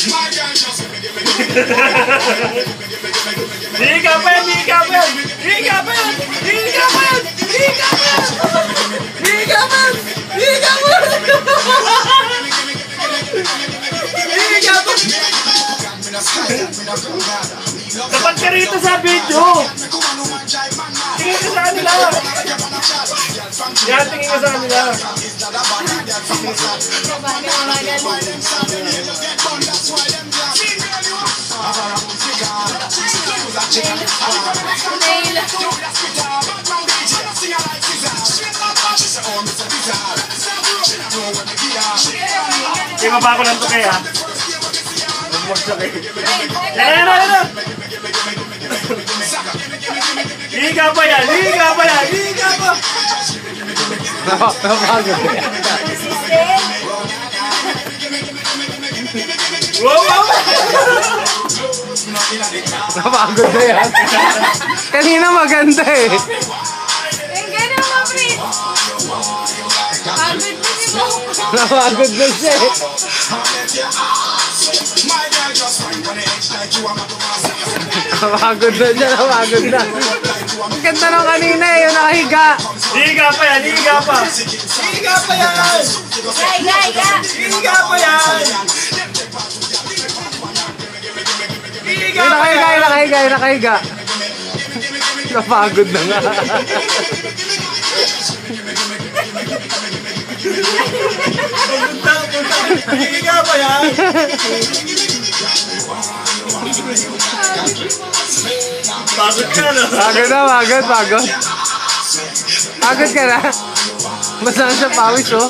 Higa pa yan, higa pa yan! Higa pa yan! Higa pa yan! Higa pa yan! Higa pa yan! Higa pa yan! Higa pa yan! Dapat ka rito sa video! Tingin ka sa kanila! Yan, tingin ka sa kanila! Ibaba ko lang ito kaya. Yan. Higa pa yan! Higa pa yan! Higa pa! Napagod na yan. Wow! Napagod na yan. Kanina maganda eh. Ganun mo, Prince. Pagod na si mo. Napagod na siya eh. Napagod na siya, napagod na. Ang ganda nung kanina eh, yung nakahiga. Higa pa yan! Higa pa! Higa pa yan! Higa pa yan! Higa Yung pa yan! nakahiga, yung nakahiga. Napagod na nga. Higa pa yan! Pagod ka na! Pagod na, pagod. Pagod ka na. Basta na siya pawis oh.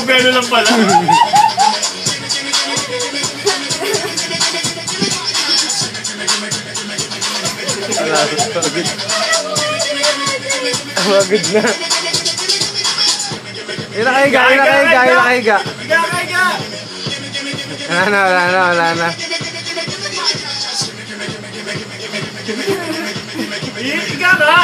Gano lang pala. Pagod na. Yung nakahiga. Higa! Wala na. Higa ka!